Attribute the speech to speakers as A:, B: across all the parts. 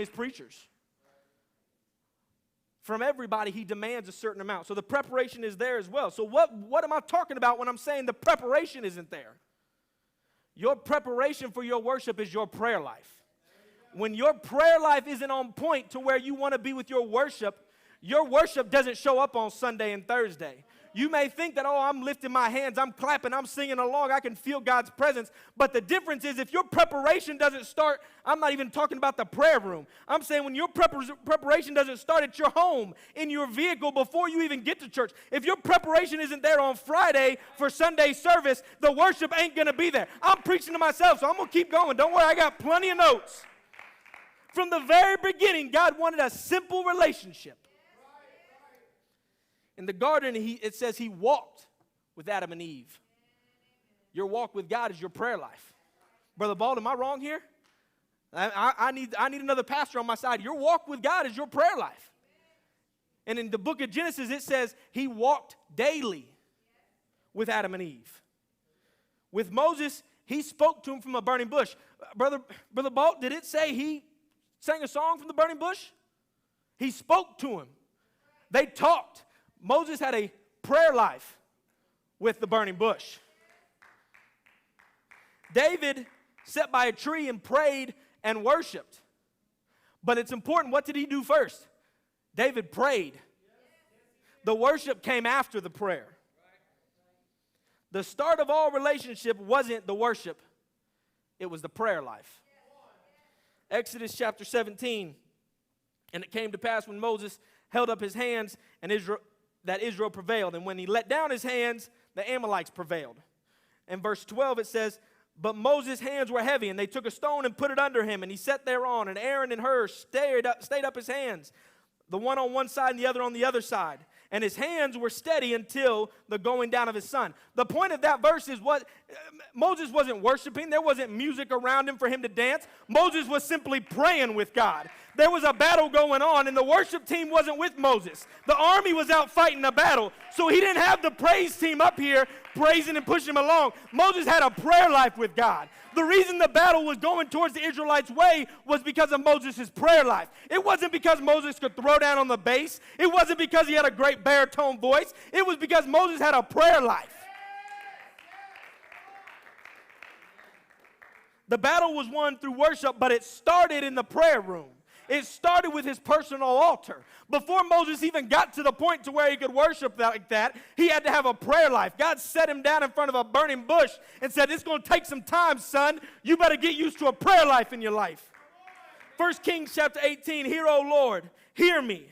A: his preachers. From everybody, he demands a certain amount. So the preparation is there as well. So what am I talking about when I'm saying the preparation isn't there? Your preparation for your worship is your prayer life. When your prayer life isn't on point to where you want to be with your worship doesn't show up on Sunday and Thursday. You may think that, I'm lifting my hands, I'm clapping, I'm singing along, I can feel God's presence. But the difference is if your preparation doesn't start, I'm not even talking about the prayer room. I'm saying when your preparation doesn't start at your home, in your vehicle, before you even get to church. If your preparation isn't there on Friday for Sunday service, the worship ain't going to be there. I'm preaching to myself, so I'm going to keep going. Don't worry, I got plenty of notes. From the very beginning, God wanted a simple relationship. In the garden, it says he walked with Adam and Eve. Your walk with God is your prayer life. Brother Bald, am I wrong here? I need another pastor on my side. Your walk with God is your prayer life. And in the book of Genesis, it says he walked daily with Adam and Eve. With Moses, he spoke to him from a burning bush. Brother Bald, did it say he sang a song from the burning bush? He spoke to him. They talked. Moses had a prayer life with the burning bush. David sat by a tree and prayed and worshiped. But it's important, what did he do first? David prayed. The worship came after the prayer. The start of all relationship wasn't the worship. It was the prayer life. Exodus chapter 17. And it came to pass when Moses held up his hands and Israel prevailed. And when he let down his hands, the Amalekites prevailed. In verse 12 it says, but Moses' hands were heavy, and they took a stone and put it under him, and he sat thereon. And Aaron and Hur stayed up his hands, the one on one side and the other on the other side. And his hands were steady until the going down of his son. The point of that verse is what Moses wasn't worshiping. There wasn't music around him for him to dance. Moses was simply praying with God. There was a battle going on, and the worship team wasn't with Moses. The army was out fighting the battle, so he didn't have the praise team up here praising and pushing him along. Moses had a prayer life with God. The reason the battle was going towards the Israelites' way was because of Moses' prayer life. It wasn't because Moses could throw down on the bass. It wasn't because he had a great baritone voice. It was because Moses had a prayer life. The battle was won through worship, but it started in the prayer room. It started with his personal altar. Before Moses even got to the point to where he could worship like that, he had to have a prayer life. God set him down in front of a burning bush and said, it's going to take some time, son. You better get used to a prayer life in your life. 1 Kings chapter 18, hear, O Lord, hear me,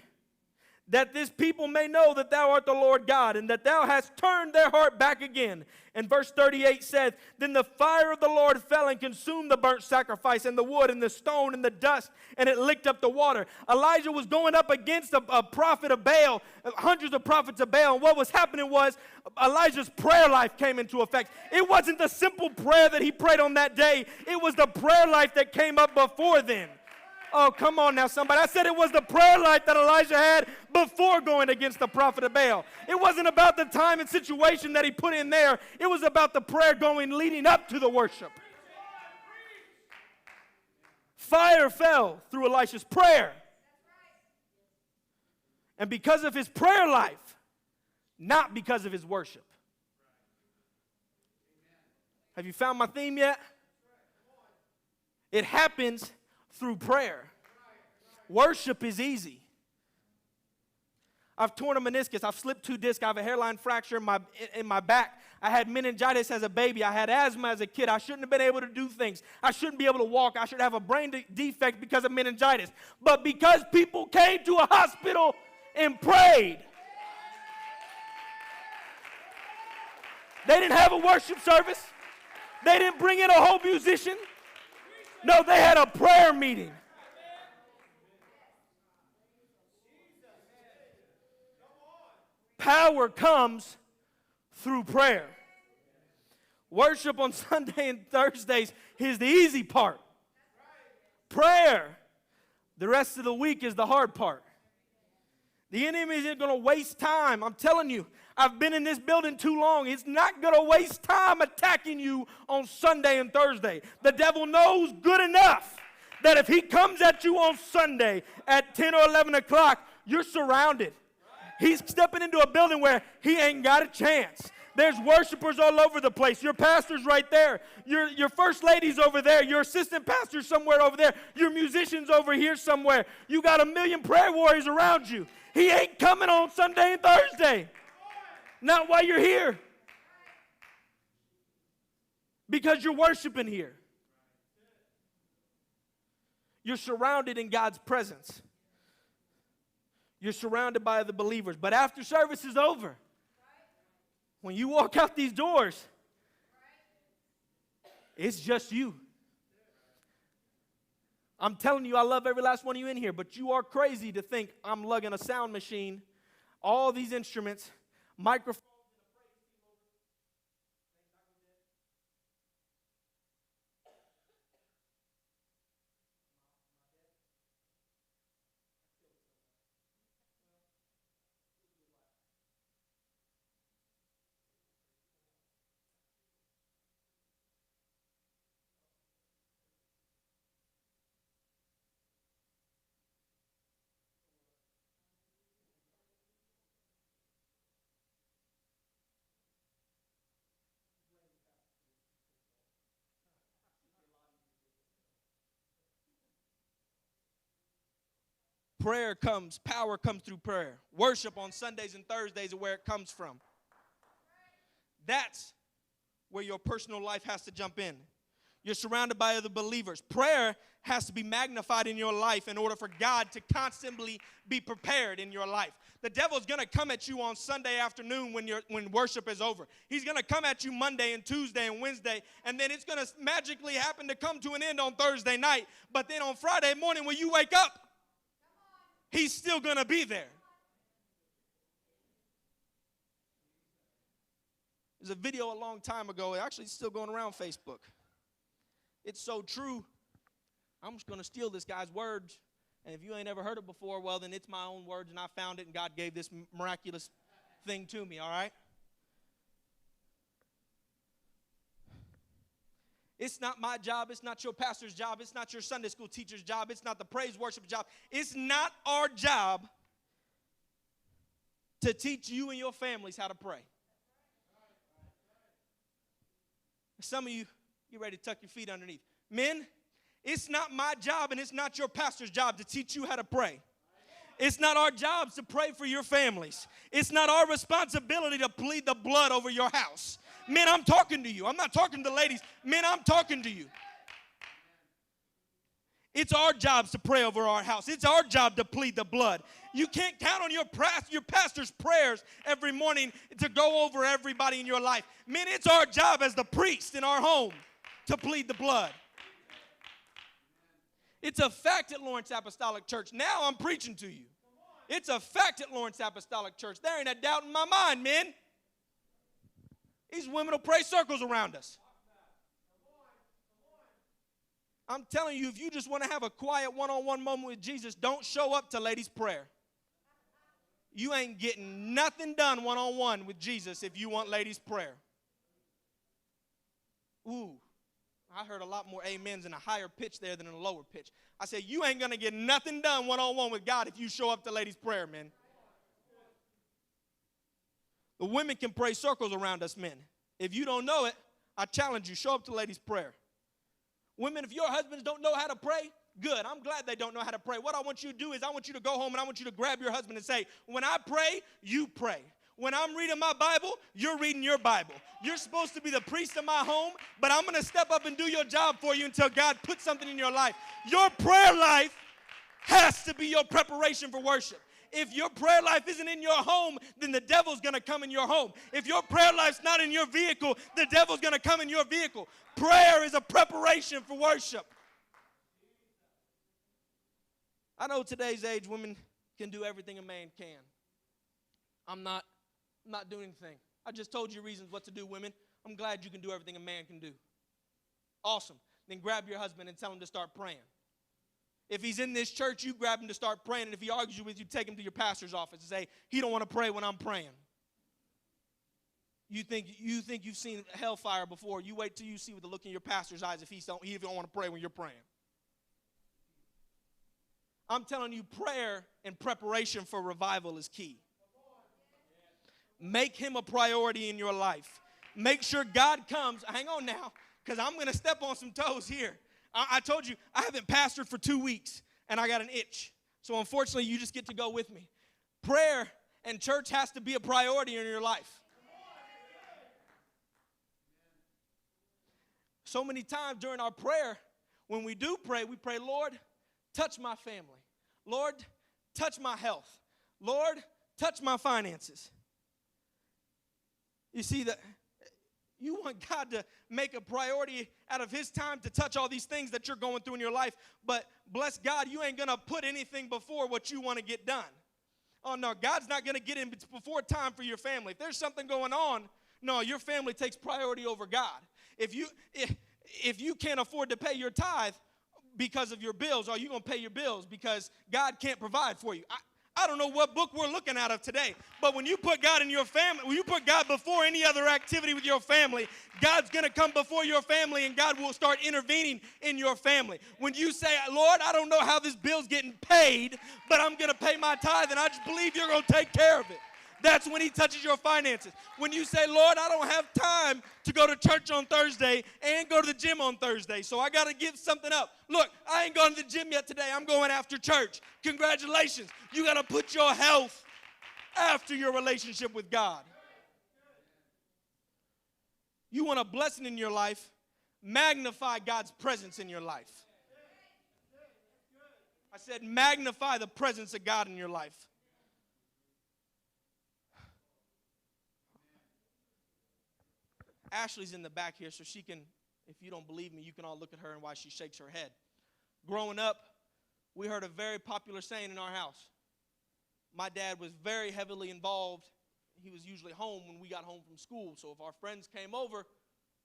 A: that this people may know that thou art the Lord God, and that thou hast turned their heart back again. And verse 38 says, then the fire of the Lord fell and consumed the burnt sacrifice and the wood and the stone and the dust, and it licked up the water. Elijah was going up against a prophet of Baal, hundreds of prophets of Baal, and what was happening was Elijah's prayer life came into effect. It wasn't the simple prayer that he prayed on that day. It was the prayer life that came up before then. Oh, come on now, somebody. I said it was the prayer life that Elijah had before going against the prophet of Baal. It wasn't about the time and situation that he put in there. It was about the prayer leading up to the worship. Fire fell through Elisha's prayer. And because of his prayer life, not because of his worship. Have you found my theme yet? It happens through prayer. Worship is easy. I've torn a meniscus. I've slipped 2 discs. I have a hairline fracture in my back. I had meningitis as a baby. I had asthma as a kid. I shouldn't have been able to do things. I shouldn't be able to walk. I should have a brain defect because of meningitis. But because people came to a hospital and prayed, they didn't have a worship service. They didn't bring in a whole musician. No, they had a prayer meeting. Power comes through prayer. Worship on Sunday and Thursdays is the easy part. Prayer, the rest of the week, is the hard part. The enemy isn't going to waste time. I'm telling you, I've been in this building too long. It's not going to waste time attacking you on Sunday and Thursday. The devil knows good enough that if he comes at you on Sunday at 10 or 11 o'clock, you're surrounded. He's stepping into a building where he ain't got a chance. There's worshipers all over the place. Your pastor's right there. Your first lady's over there. Your assistant pastor's somewhere over there. Your musician's over here somewhere. You got a million prayer warriors around you. He ain't coming on Sunday and Thursday. Not while you're here. Because you're worshiping here. You're surrounded in God's presence. You're surrounded by the believers. But after service is over, when you walk out these doors, it's just you. I'm telling you, I love every last one of you in here, but you are crazy to think I'm lugging a sound machine, all these instruments, microphones. Power comes through prayer. Worship on Sundays and Thursdays is where it comes from. That's where your personal life has to jump in. You're surrounded by other believers. Prayer has to be magnified in your life in order for God to constantly be prepared in your life. The devil's going to come at you on Sunday afternoon when worship is over. He's going to come at you Monday and Tuesday and Wednesday, and then it's going to magically happen to come to an end on Thursday night. But then on Friday morning when you wake up, he's still going to be there. There's a video a long time ago. Actually, it's still going around Facebook. It's so true. I'm just going to steal this guy's words. And if you ain't ever heard it before, well, then it's my own words, and I found it, and God gave this miraculous thing to me, all right? It's not my job. It's not your pastor's job. It's not your Sunday school teacher's job. It's not the praise worship job. It's not our job to teach you and your families how to pray. Some of you, get ready to tuck your feet underneath. Men, it's not my job and it's not your pastor's job to teach you how to pray. It's not our jobs to pray for your families. It's not our responsibility to plead the blood over your house. Men, I'm talking to you. I'm not talking to the ladies. Men, I'm talking to you. It's our jobs to pray over our house. It's our job to plead the blood. You can't count on your pastor's prayers every morning to go over everybody in your life. Men, it's our job as the priest in our home to plead the blood. It's a fact at Lawrence Apostolic Church. Now I'm preaching to you. It's a fact at Lawrence Apostolic Church. There ain't a doubt in my mind, men. These women will pray circles around us. I'm telling you, if you just want to have a quiet one-on-one moment with Jesus, don't show up to ladies' prayer. You ain't getting nothing done one-on-one with Jesus if you want ladies' prayer. Ooh, I heard a lot more amens in a higher pitch there than in a lower pitch. I said, you ain't going to get nothing done one-on-one with God if you show up to ladies' prayer, men. The women can pray circles around us, men. If you don't know it, I challenge you, show up to ladies' prayer. Women, if your husbands don't know how to pray, good. I'm glad they don't know how to pray. What I want you to do is I want you to go home and I want you to grab your husband and say, when I pray, you pray. When I'm reading my Bible, you're reading your Bible. You're supposed to be the priest of my home, but I'm going to step up and do your job for you until God puts something in your life. Your prayer life has to be your preparation for worship. If your prayer life isn't in your home, then the devil's going to come in your home. If your prayer life's not in your vehicle, the devil's going to come in your vehicle. Prayer is a preparation for worship. I know today's age, women can do everything a man can. I'm not doing anything. I just told you reasons what to do, women. I'm glad you can do everything a man can do. Awesome. Then grab your husband and tell him to start praying. If he's in this church, you grab him to start praying. And if he argues with you, take him to your pastor's office and say, he don't want to pray when I'm praying. You think you've seen hellfire before. You wait till you see with the look in your pastor's eyes if he don't want to pray when you're praying. I'm telling you, prayer and preparation for revival is key. Make him a priority in your life. Make sure God comes. Hang on now, because I'm going to step on some toes here. I told you, I haven't pastored for 2 weeks, and I got an itch. So unfortunately, you just get to go with me. Prayer and church has to be a priority in your life. So many times during our prayer, when we do pray, we pray, Lord, touch my family. Lord, touch my health. Lord, touch my finances. You see, that you want God to make a priority out of his time to touch all these things that you're going through in your life. But bless God, you ain't going to put anything before what you want to get done. Oh, no, God's not going to get in before time for your family. If there's something going on, no, your family takes priority over God. If you can't afford to pay your tithe because of your bills, are you going to pay your bills because God can't provide for you? I don't know what book we're looking out of today, but when you put God in your family, when you put God before any other activity with your family, God's going to come before your family and God will start intervening in your family. When you say, Lord, I don't know how this bill's getting paid, but I'm going to pay my tithe and I just believe you're going to take care of it. That's when he touches your finances. When you say, Lord, I don't have time to go to church on Thursday and go to the gym on Thursday, so I got to give something up. Look, I ain't going to the gym yet today. I'm going after church. Congratulations. You got to put your health after your relationship with God. You want a blessing in your life, magnify God's presence in your life. I said magnify the presence of God in your life. Ashley's in the back here, so she can, if you don't believe me, you can all look at her and why she shakes her head. Growing up, we heard a very popular saying in our house. My dad was very heavily involved. He was usually home when we got home from school. So if our friends came over,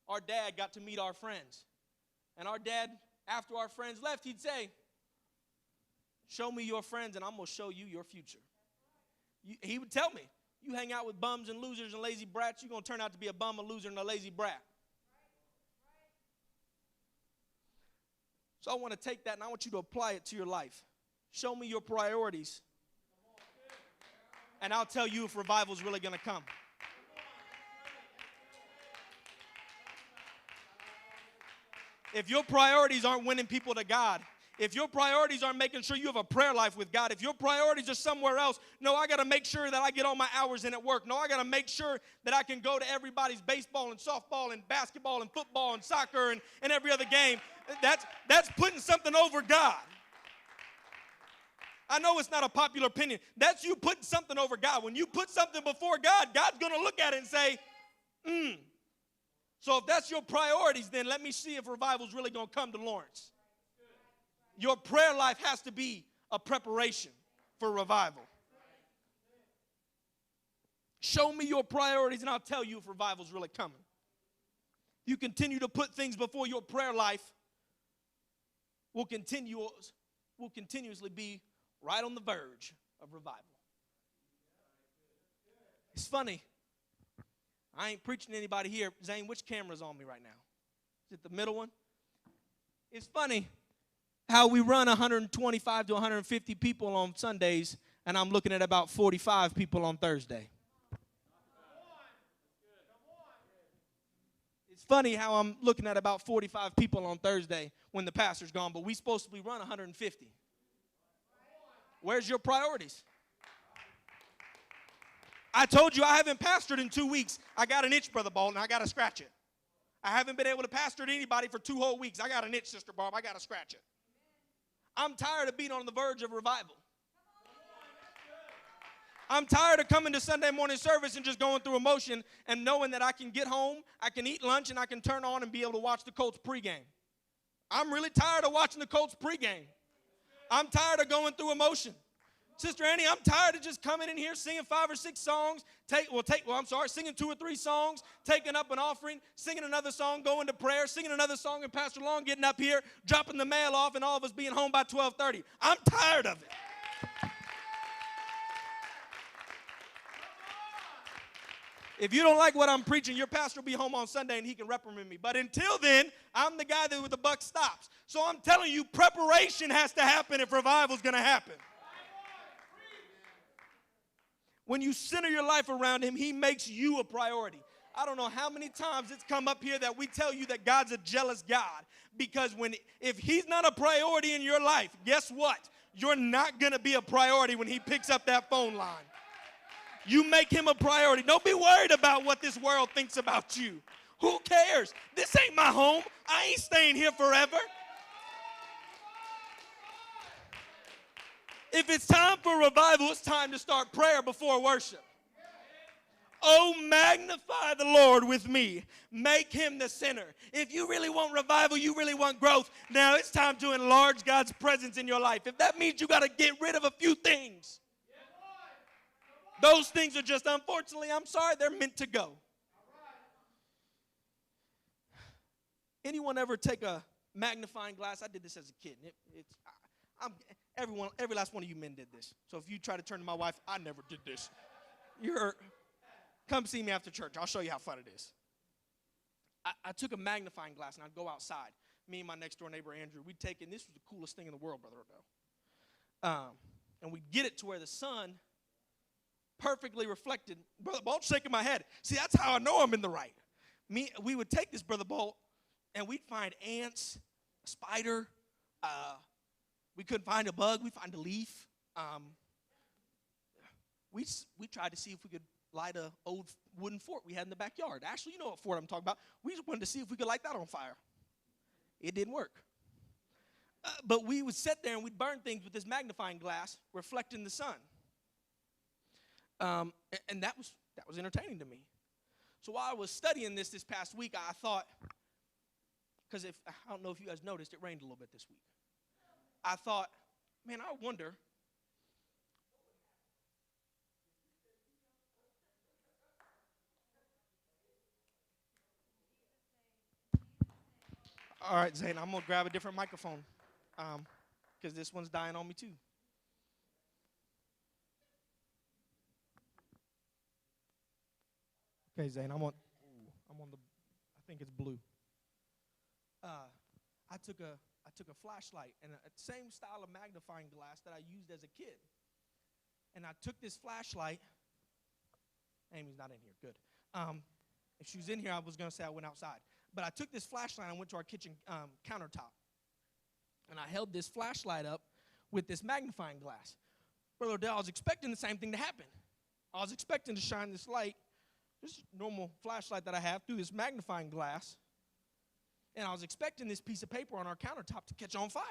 A: our dad got to meet our friends. And our dad, after our friends left, he'd say, show me your friends and I'm going to show you your future. He would tell me, you hang out with bums and losers and lazy brats, you're going to turn out to be a bum, a loser, and a lazy brat. So I want to take that and I want you to apply it to your life. Show me your priorities, and I'll tell you if revival is really going to come. If your priorities aren't winning people to God, if your priorities aren't making sure you have a prayer life with God, if your priorities are somewhere else, no, I got to make sure that I get all my hours in at work. No, I got to make sure that I can go to everybody's baseball and softball and basketball and football and soccer and every other game. That's putting something over God. I know it's not a popular opinion. That's you putting something over God. When you put something before God, God's going to look at it and say, So if that's your priorities, then let me see if revival's really going to come to Lawrence. Your prayer life has to be a preparation for revival. Show me your priorities and I'll tell you if revival's really coming. You continue to put things before your prayer life, will continuously be right on the verge of revival. It's funny. I ain't preaching to anybody here. Zane, which camera's on me right now? Is it the middle one? It's funny how we run 125 to 150 people on Sundays, and I'm looking at about 45 people on Thursday. It's funny how I'm looking at about 45 people on Thursday when the pastor's gone, but we're supposed to be run 150. Where's your priorities? I told you I haven't pastored in 2 weeks. I got an itch, Brother Baldwin. I got to scratch it. I haven't been able to pastor to anybody for 2 whole weeks. I got an itch, Sister Barb. I got to scratch it. I'm tired of being on the verge of revival. I'm tired of coming to Sunday morning service and just going through emotion and knowing that I can get home, I can eat lunch, and I can turn on and be able to watch the Colts pregame. I'm really tired of watching the Colts pregame. I'm tired of going through emotion. Sister Annie, I'm tired of just coming in here singing 5 or 6 songs, singing 2 or 3 songs, taking up an offering, singing another song, going to prayer, singing another song, and Pastor Long getting up here, dropping the mail off, and all of us being home by 12:30. I'm tired of it.
B: If you don't like what I'm preaching, your pastor will be home on Sunday and he can reprimand me. But until then, I'm the guy that with the buck stops. So I'm telling you, preparation has to happen if revival is going to happen. When you center your life around him, he makes you a priority. I don't know how many times it's come up here that we tell you that God's a jealous God. Because if he's not a priority in your life, guess what? You're not going to be a priority when he picks up that phone line. You make him a priority. Don't be worried about what this world thinks about you. Who cares? This ain't my home. I ain't staying here forever. If it's time for revival, it's time to start prayer before worship. Oh, magnify the Lord with me. Make him the center. If you really want revival, you really want growth, now it's time to enlarge God's presence in your life. If that means you got to get rid of a few things, those things are just, unfortunately, I'm sorry, they're meant to go. Anyone ever take a magnifying glass? I did this as a kid. Every last one of you men did this. So if you try to turn to my wife, I never did this. Come see me after church. I'll show you how fun it is. I took a magnifying glass and I'd go outside. Me and my next door neighbor, Andrew, we'd take it. And this was the coolest thing in the world, Brother Odell. And we'd get it to where the sun perfectly reflected. Brother Bolt's shaking my head. See, that's how I know I'm in the right. We would take this, Brother Bolt, and we'd find ants, a spider. We couldn't find a bug. We'd find a leaf. We tried to see if we could light an old wooden fort we had in the backyard. Actually, you know what fort I'm talking about. We just wanted to see if we could light that on fire. It didn't work. But we would sit there and we'd burn things with this magnifying glass reflecting the sun. And that was entertaining to me. So while I was studying this past week, I thought, because I don't know if you guys noticed, it rained a little bit this week. I thought, man, I wonder. All right, Zane, I'm going to grab a different microphone because this one's dying on me too. Okay, Zane, I think it's blue. I took a flashlight and a same style of magnifying glass that I used as a kid. And I took this flashlight. Amy's not in here. Good. If she was in here, I was going to say I went outside. But I took this flashlight and I went to our kitchen countertop. And I held this flashlight up with this magnifying glass. Brother Odell, I was expecting the same thing to happen. I was expecting to shine this light, this normal flashlight that I have, through this magnifying glass. And I was expecting this piece of paper on our countertop to catch on fire.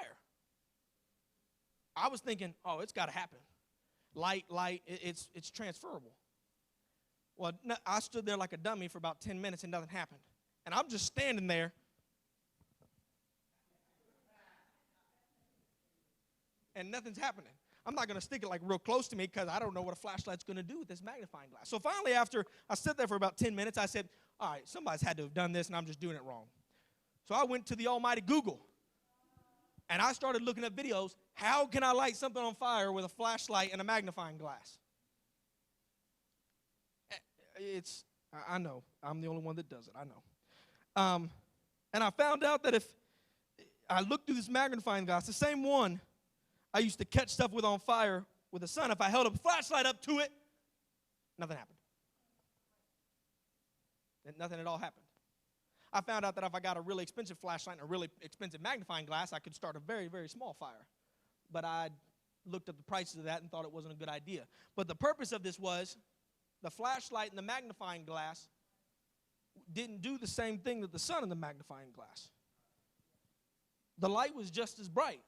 B: I was thinking, oh, it's got to happen. Light, it's transferable. Well, no, I stood there like a dummy for about 10 minutes and nothing happened. And I'm just standing there. And nothing's happening. I'm not going to stick it like real close to me because I don't know what a flashlight's going to do with this magnifying glass. So finally, after I sat there for about 10 minutes, I said, all right, somebody's had to have done this and I'm just doing it wrong. So I went to the almighty Google. And I started looking at videos. How can I light something on fire with a flashlight and a magnifying glass? I know. I'm the only one that does it. I know. And I found out that if I looked through this magnifying glass, the same one I used to catch stuff with on fire with the sun, if I held a flashlight up to it, nothing happened. Nothing at all happened. I found out that if I got a really expensive flashlight and a really expensive magnifying glass, I could start a very, very small fire. But I looked at the prices of that and thought it wasn't a good idea. But the purpose of this was the flashlight and the magnifying glass didn't do the same thing that the sun and the magnifying glass. The light was just as bright.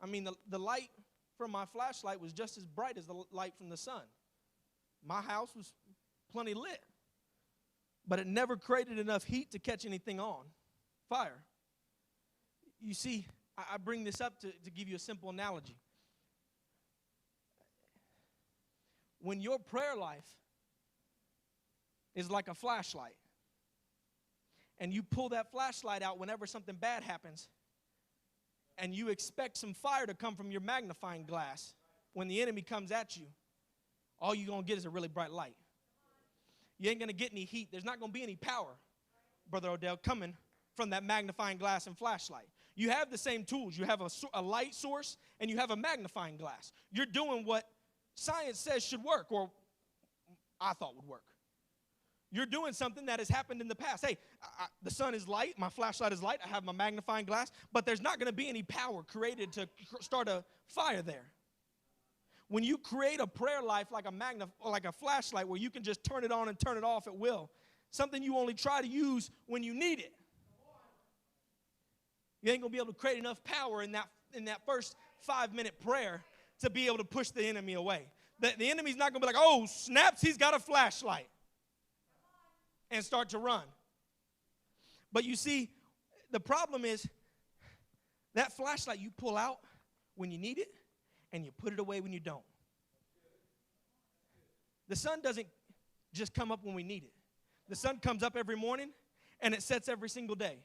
B: I mean, the light from my flashlight was just as bright as the light from the sun. My house was plenty lit. But it never created enough heat to catch anything on fire. You see, I bring this up to give you a simple analogy. When your prayer life is like a flashlight, and you pull that flashlight out whenever something bad happens, and you expect some fire to come from your magnifying glass, when the enemy comes at you, all you're going to get is a really bright light. you ain't going to get any heat. There's not going to be any power, Brother Odell, coming from that magnifying glass and flashlight. You have the same tools. You have a light source and you have a magnifying glass. You're doing what science says should work, or I thought would work. You're doing something that has happened in the past. Hey, the sun is light, my flashlight is light, I have my magnifying glass, but there's not going to be any power created to start a fire there. When you create a prayer life like a flashlight where you can just turn it on and turn it off at will, something you only try to use when you need it, you ain't going to be able to create enough power in that first 5-minute prayer to be able to push the enemy away. The enemy's not going to be like, oh, snaps, he's got a flashlight, and start to run. But you see, the problem is that flashlight you pull out when you need it, and you put it away when you don't. The sun doesn't just come up when we need it. The sun comes up every morning, and it sets every single day.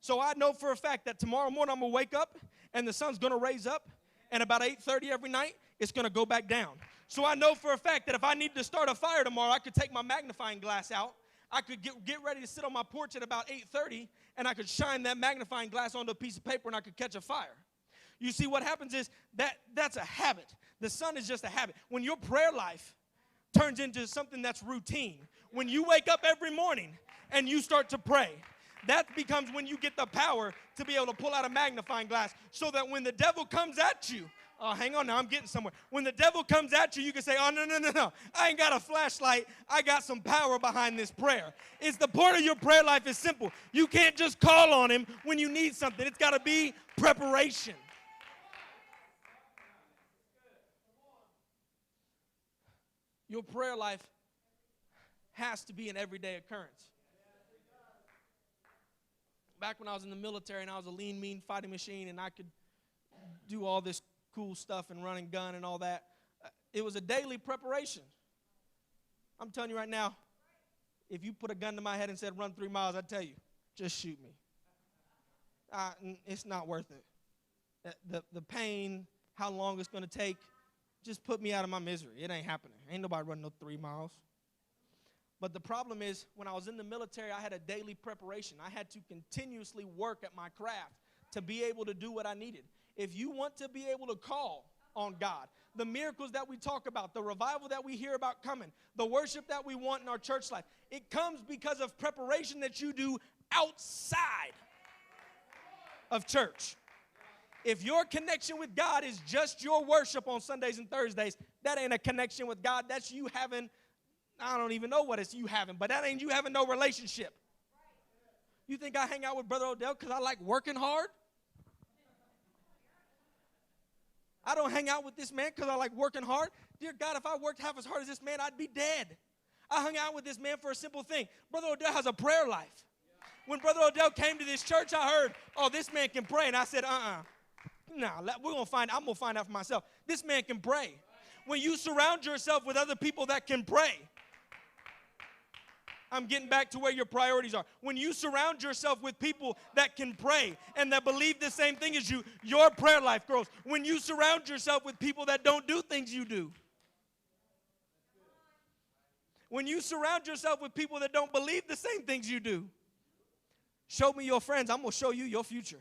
B: So I know for a fact that tomorrow morning I'm going to wake up, and the sun's going to raise up, and about 8:30 every night, it's going to go back down. So I know for a fact that if I need to start a fire tomorrow, I could take my magnifying glass out. I could get ready to sit on my porch at about 8:30, and I could shine that magnifying glass onto a piece of paper, and I could catch a fire. You see, what happens is that's a habit. The sun is just a habit. When your prayer life turns into something that's routine, when you wake up every morning and you start to pray, that becomes when you get the power to be able to pull out a magnifying glass, so that when the devil comes at you, oh, hang on now, I'm getting somewhere. When the devil comes at you, you can say, oh, no. I ain't got a flashlight. I got some power behind this prayer. It's the part of your prayer life is simple. You can't just call on him when you need something. It's got to be preparation. Your prayer life has to be an everyday occurrence. Back when I was in the military and I was a lean, mean fighting machine and I could do all this cool stuff and run and gun and all that, it was a daily preparation. I'm telling you right now, if you put a gun to my head and said run 3 miles, I'd tell you, just shoot me. It's not worth it. The pain, how long it's going to take, just put me out of my misery. It ain't happening. Ain't nobody running no 3 miles. But the problem is, when I was in the military, I had a daily preparation. I had to continuously work at my craft to be able to do what I needed. If you want to be able to call on God, the miracles that we talk about, the revival that we hear about coming, the worship that we want in our church life, it comes because of preparation that you do outside of church. If your connection with God is just your worship on Sundays and Thursdays, that ain't a connection with God. That's you having, I don't even know what it's you having, but that ain't you having no relationship. You think I hang out with Brother Odell because I like working hard? I don't hang out with this man because I like working hard. Dear God, if I worked half as hard as this man, I'd be dead. I hung out with this man for a simple thing. Brother Odell has a prayer life. When Brother Odell came to this church, I heard, oh, this man can pray. And I said, no, I'm going to find out for myself. This man can pray. When you surround yourself with other people that can pray, I'm getting back to where your priorities are. When you surround yourself with people that can pray and that believe the same thing as you, your prayer life grows. When you surround yourself with people that don't do things you do. When you surround yourself with people that don't believe the same things you do. Show me your friends, I'm going to show you your future.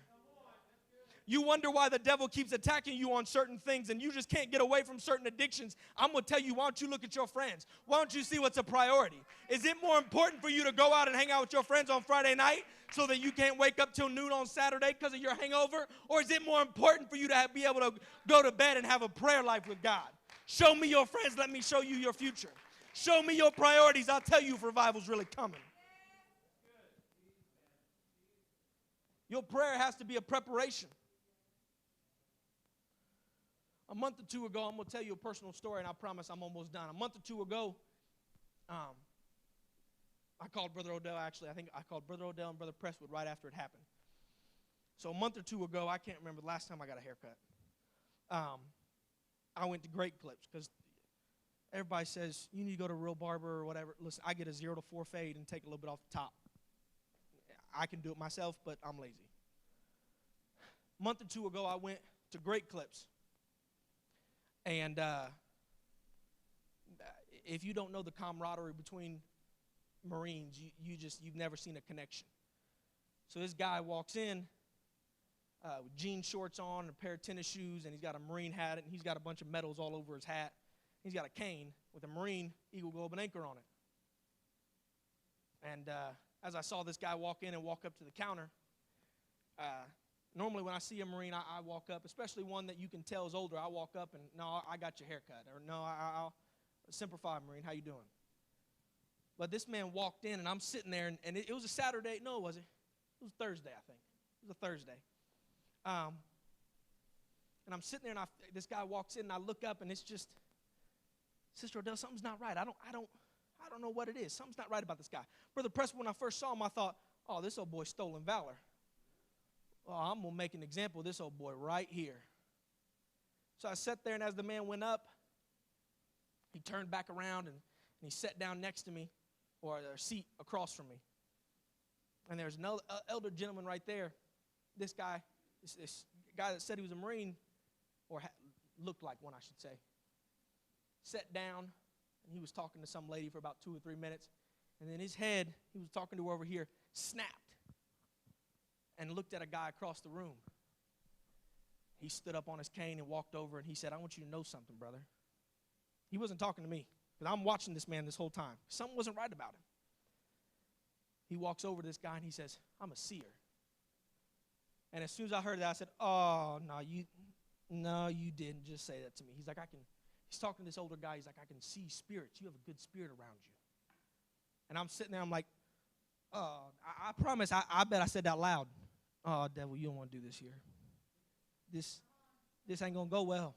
B: You wonder why the devil keeps attacking you on certain things and you just can't get away from certain addictions. I'm going to tell you, why don't you look at your friends? Why don't you see what's a priority? Is it more important for you to go out and hang out with your friends on Friday night so that you can't wake up till noon on Saturday because of your hangover? Or is it more important for you to be able to go to bed and have a prayer life with God? Show me your friends. Let me show you your future. Show me your priorities. I'll tell you if revival's really coming. Your prayer has to be a preparation. A month or two ago, I'm going to tell you a personal story, and I promise I'm almost done. A month or two ago, I called Brother Odell, actually. I think I called Brother Odell and Brother Presswood right after it happened. So a month or two ago, I can't remember the last time I got a haircut. I went to Great Clips because everybody says, you need to go to a real barber or whatever. Listen, I get a 0 to 4 fade and take a little bit off the top. I can do it myself, but I'm lazy. A month or two ago, I went to Great Clips. And if you don't know the camaraderie between Marines, you've never seen a connection. So this guy walks in with jean shorts on and a pair of tennis shoes, and he's got a Marine hat, and he's got a bunch of medals all over his hat. He's got a cane with a Marine Eagle, Globe, and Anchor on it. And as I saw this guy walk in and walk up to the counter, normally when I see a Marine, I walk up, especially one that you can tell is older. I walk up and, no, I got your haircut. Or, no, I'll simplify, Marine, how you doing? But this man walked in, and I'm sitting there, and it was a Saturday. No, was it? It was Thursday, I think. It was a Thursday. And I'm sitting there, and this guy walks in, and I look up, and it's just, Sister Odell, something's not right. I don't know what it is. Something's not right about this guy. Brother Preston, when I first saw him, I thought, oh, this old boy's stolen valor. Oh, I'm going to make an example of this old boy right here. So I sat there, and as the man went up, he turned back around, and he sat down next to me, or a seat across from me. And there's an elder gentleman right there. This guy that said he was a Marine, or looked like one, I should say, sat down, and he was talking to some lady for about 2 or 3 minutes. And then his head, he was talking to her over here, snapped and looked at a guy across the room. He stood up on his cane and walked over, and he said, I want you to know something, brother. He wasn't talking to me, because I'm watching this man this whole time. Something wasn't right about him. He walks over to this guy, and he says, I'm a seer. And as soon as I heard that, I said, oh, no, you didn't just say that to me. He's like, he's talking to this older guy. He's like, I can see spirits. You have a good spirit around you. And I'm sitting there, I'm like, oh, I promise, I bet I said that loud. Oh, devil, you don't want to do this here. This ain't going to go well.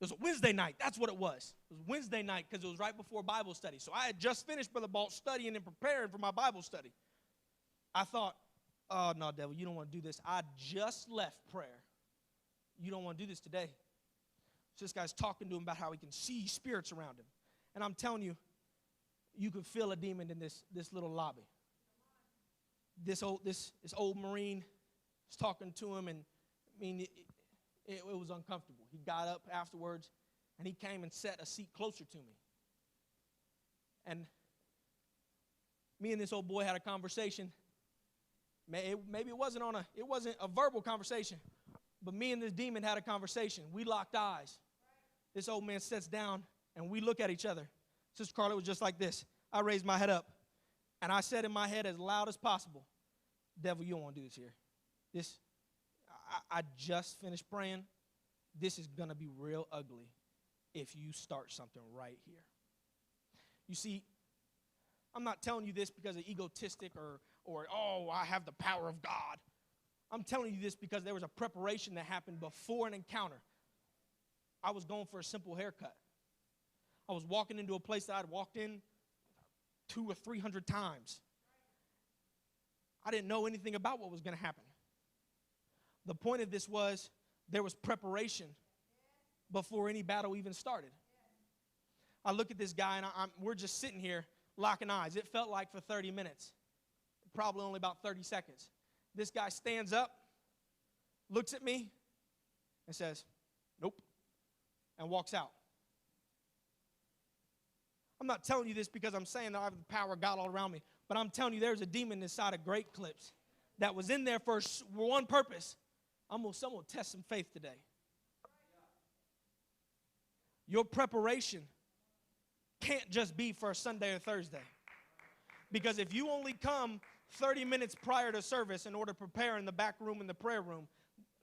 B: It was a Wednesday night. That's what it was. It was Wednesday night because it was right before Bible study. So I had just finished, Brother Balt, studying and preparing for my Bible study. I thought, oh, no, devil, you don't want to do this. I just left prayer. You don't want to do this today. So this guy's talking to him about how he can see spirits around him. And I'm telling you, you could feel a demon in this little lobby. This old Marine was talking to him, and I mean, it was uncomfortable. He got up afterwards, and he came and sat a seat closer to me. And me and this old boy had a conversation. Maybe it wasn't a verbal conversation, but me and this demon had a conversation. We locked eyes. This old man sits down, and we look at each other. Sister Carla was just like this. I raised my head up, and I said in my head as loud as possible, devil, you don't want to do this here. I just finished praying. This is going to be real ugly if you start something right here. You see, I'm not telling you this because of egotistic or oh, I have the power of God. I'm telling you this because there was a preparation that happened before an encounter. I was going for a simple haircut. I was walking into a place that I'd walked in 200 or 300 times. I didn't know anything about what was going to happen. The point of this was there was preparation before any battle even started. I look at this guy, and we're just sitting here locking eyes. It felt like for 30 minutes, probably only about 30 seconds. This guy stands up, looks at me, and says, nope, and walks out. I'm not telling you this because I'm saying that I have the power of God all around me, but I'm telling you there's a demon inside of Great Clips that was in there for one purpose. Someone will test some faith today. Your preparation can't just be for a Sunday or Thursday. Because if you only come 30 minutes prior to service in order to prepare in the back room, in the prayer room,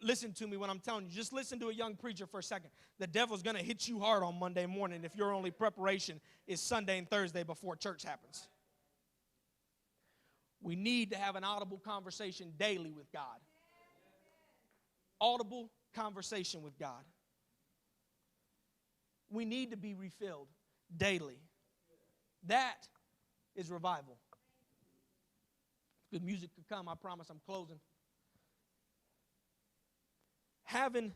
B: listen to me when I'm telling you. Just listen to a young preacher for a second. The devil's going to hit you hard on Monday morning if your only preparation is Sunday and Thursday before church happens. We need to have an audible conversation daily with God. Audible conversation with God. We need to be refilled daily. That is revival. Good music could come. I promise I'm closing. Having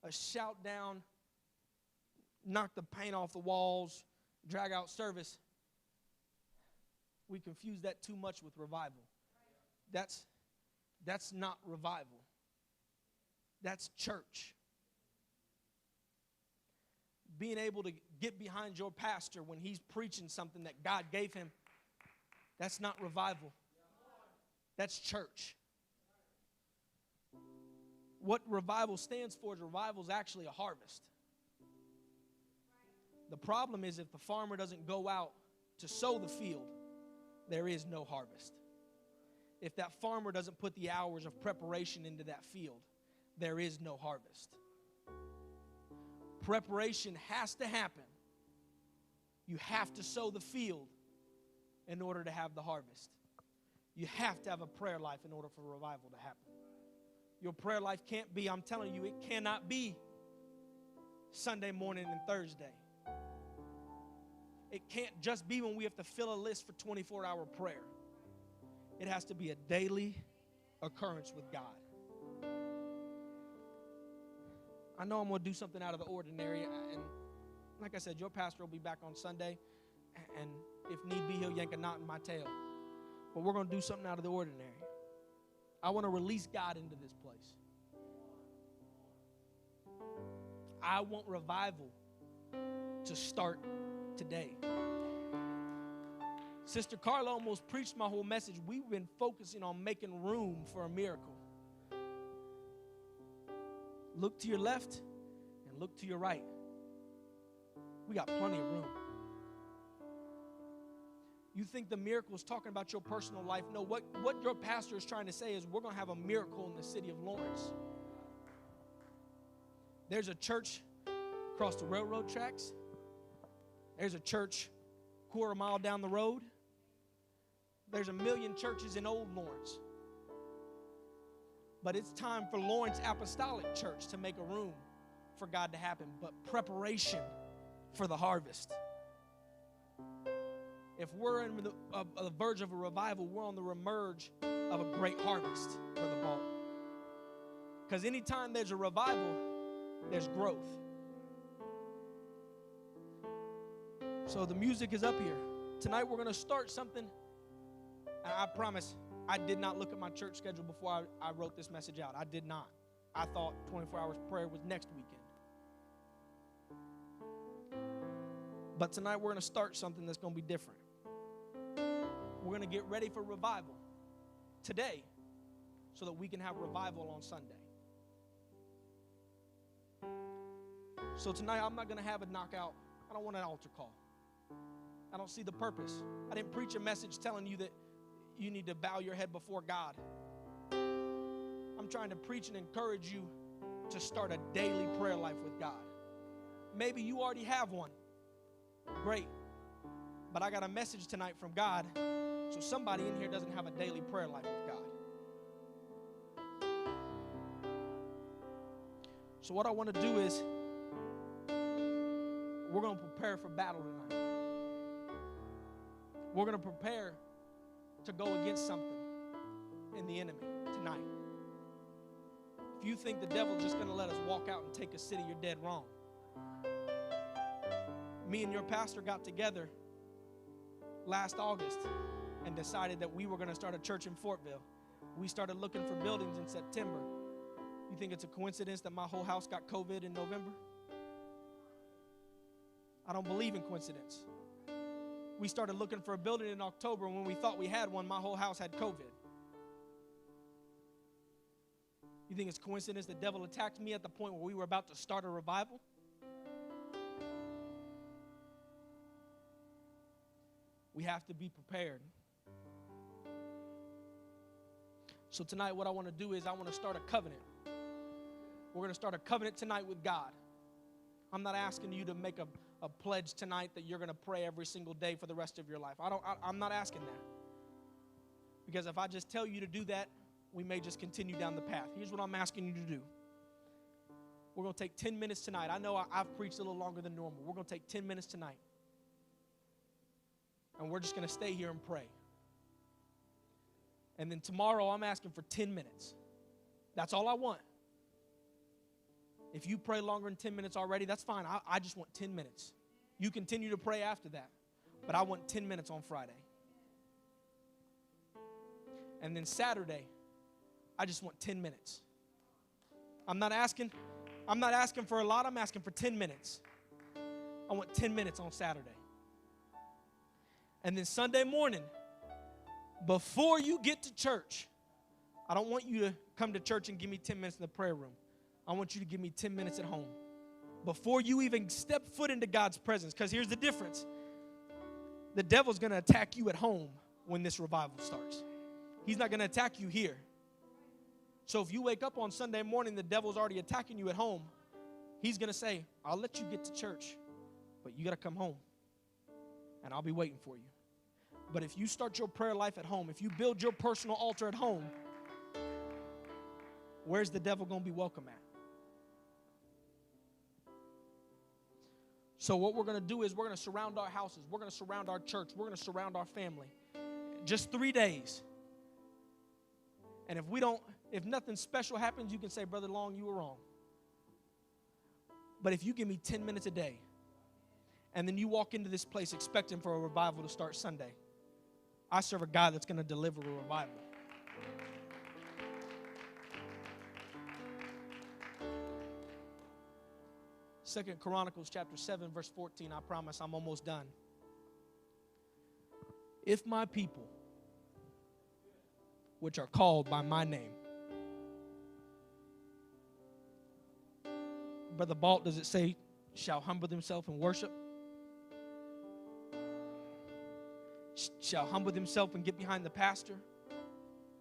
B: a shout down, knock the paint off the walls, drag out service, we confuse that too much with revival. That's not revival. That's church. being able to get behind your pastor when he's preaching something that God gave him, that's not revival. That's church. What revival stands for is revival is actually a harvest. The problem is if the farmer doesn't go out to sow the field, there is no harvest. If that farmer doesn't put the hours of preparation into that field, there is no harvest. Preparation has to happen. You have to sow the field in order to have the harvest. You have to have a prayer life in order for revival to happen. Your prayer life can't be, I'm telling you, it cannot be Sunday morning and Thursday. It can't just be when we have to fill a list for 24-hour prayer. It has to be a daily occurrence with God. I know I'm going to do something out of the ordinary, and like I said, your pastor will be back on Sunday, and if need be, he'll yank a knot in my tail. But we're going to do something out of the ordinary. I want to release God into this place. I want revival to start today. Sister Carla almost preached my whole message. We've been focusing on making room for a miracle. Look to your left and look to your right. We got plenty of room. You think the miracle is talking about your personal life? No, what your pastor is trying to say is we're going to have a miracle in the city of Lawrence. There's a church across the railroad tracks. There's a church a quarter mile down the road. There's 1 million churches in Old Lawrence. But it's time for Lawrence Apostolic Church to make a room for God to happen, but preparation for the harvest. If we're on the verge of a revival, we're on the emerge of a great harvest for the ball. Because anytime there's a revival, there's growth. So the music is up here. Tonight we're going to start something. And I promise, I did not look at my church schedule before I wrote this message out. I did not. I thought 24 hours of prayer was next weekend. But tonight we're going to start something that's going to be different. We're going to get ready for revival today so that we can have revival on Sunday. So tonight I'm not going to have a knockout. I don't want an altar call. I don't see the purpose. I didn't preach a message telling you that you need to bow your head before God. I'm trying to preach and encourage you to start a daily prayer life with God. Maybe you already have one. Great. But I got a message tonight from God, so somebody in here doesn't have a daily prayer life with God. So what I want to do is we're going to prepare for battle tonight. We're going to prepare to go against something in the enemy tonight. If you think the devil's just going to let us walk out and take a city, you're dead wrong. Me and your pastor got together last August and decided that we were going to start a church in Fortville. We started looking for buildings in September. You think it's a coincidence that my whole house got COVID in November? I don't believe in coincidence. We started looking for a building in October, and when we thought we had one, my whole house had COVID. You think it's coincidence the devil attacked me at the point where we were about to start a revival? We have to be prepared. So tonight what I want to do is I want to start a covenant. We're going to start a covenant tonight with God. I'm not asking you to make a pledge tonight that you're going to pray every single day for the rest of your life. I'm not asking that. Because if I just tell you to do that, we may just continue down the path. Here's what I'm asking you to do. We're going to take 10 minutes tonight. I know I've preached a little longer than normal. We're going to take 10 minutes tonight. And we're just going to stay here and pray. And then tomorrow I'm asking for 10 minutes. That's all I want. If you pray longer than 10 minutes already, that's fine. I just want 10 minutes. You continue to pray after that. But I want 10 minutes on Friday. And then Saturday, I just want 10 minutes. I'm not asking for a lot. I'm asking for 10 minutes. I want 10 minutes on Saturday. And then Sunday morning, before you get to church, I don't want you to come to church and give me 10 minutes in the prayer room. I want you to give me 10 minutes at home. Before you even step foot into God's presence, because here's the difference. The devil's going to attack you at home when this revival starts. He's not going to attack you here. So if you wake up on Sunday morning, the devil's already attacking you at home. He's going to say, I'll let you get to church, but you got to come home, and I'll be waiting for you. But if you start your prayer life at home, if you build your personal altar at home, where's the devil going to be welcome at? So what we're going to do is we're going to surround our houses. We're going to surround our church. We're going to surround our family. Just 3 days. And if nothing special happens, you can say, Brother Long, you were wrong. But if you give me 10 minutes a day, and then you walk into this place expecting for a revival to start Sunday, I serve a God that's going to deliver a revival. Second Chronicles chapter 7, verse 14. I promise I'm almost done. If my people, which are called by my name. Brother Balt, does it say, shall humble themselves and worship? Shall humble themselves and get behind the pastor?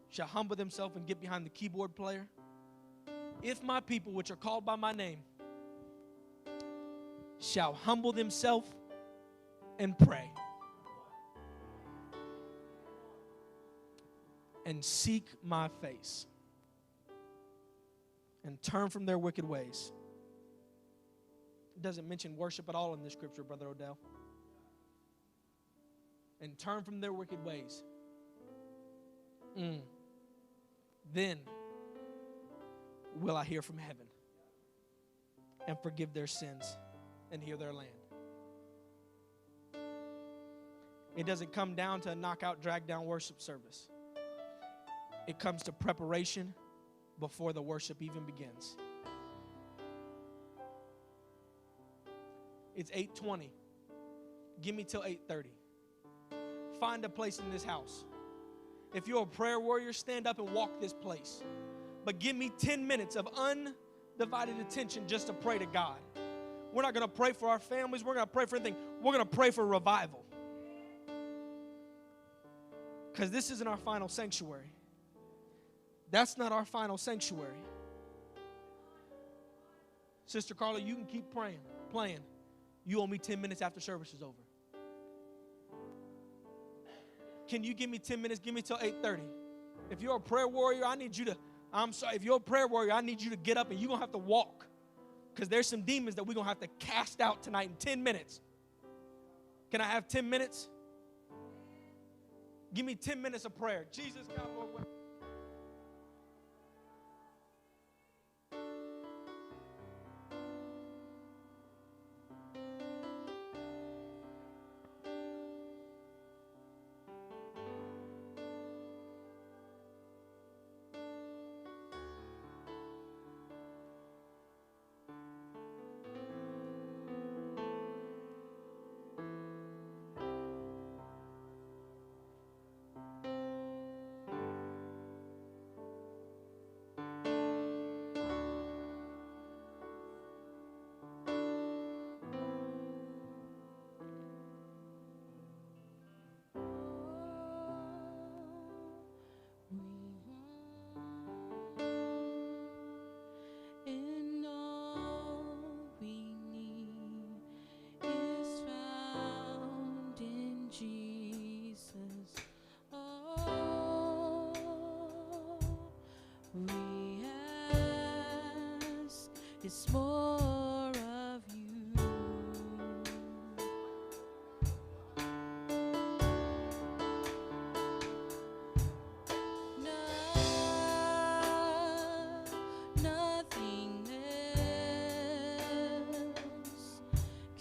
B: Shall humble themselves and get behind the keyboard player? If my people, which are called by my name, shall humble themselves and pray and seek my face and turn from their wicked ways. It doesn't mention worship at all in this scripture, Brother Odell. And turn from their wicked ways. Then will I hear from heaven and forgive their sins and heal their land. It doesn't come down to a knockout, drag down worship service. It comes to preparation before the worship even begins. It's 8:20. Give me till 8:30. Find a place in this house. If you're a prayer warrior, stand up and walk this place. But give me 10 minutes of undivided attention just to pray to God. We're not going to pray for our families. We're going to pray for anything. We're going to pray for revival. Because this isn't our final sanctuary. That's not our final sanctuary. Sister Carla, you can keep playing. You owe me 10 minutes after service is over. Can you give me 10 minutes? Give me till 8:30. If you're a prayer warrior, if you're a prayer warrior, I need you to get up and you're going to have to walk. Because there's some demons that we're going to have to cast out tonight in 10 minutes. Can I have 10 minutes? Give me 10 minutes of prayer. Jesus, God, Lord.
C: It's more of you. Nothing else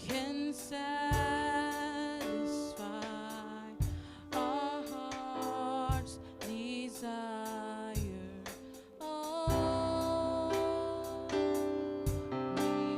C: can satisfy our heart's desire. Oh, we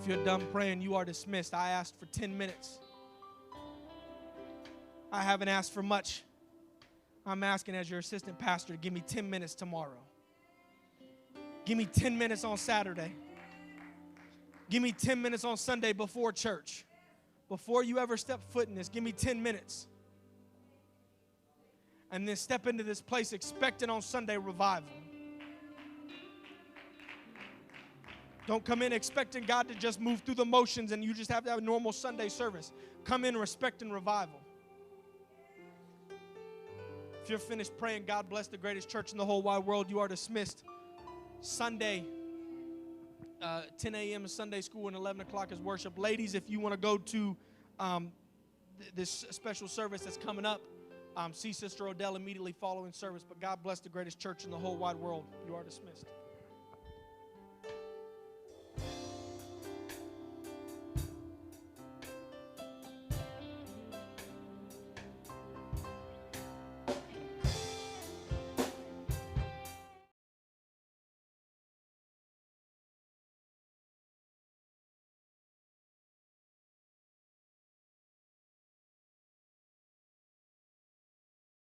B: If you're done praying, you are dismissed. I asked for 10 minutes. I haven't asked for much. I'm asking as your assistant pastor to give me 10 minutes tomorrow. Give me 10 minutes on Saturday. Give me 10 minutes on Sunday before church. Before you ever step foot in this, give me 10 minutes. And then step into this place expecting on Sunday revival. Don't come in expecting God to just move through the motions and you just have to have a normal Sunday service. Come in respecting revival. If you're finished praying, God bless the greatest church in the whole wide world, you are dismissed. Sunday, 10 a.m. is Sunday school and 11 o'clock is worship. Ladies, if you want to go to this special service that's coming up, see Sister Odell immediately following service. But God bless the greatest church in the whole wide world. You are dismissed.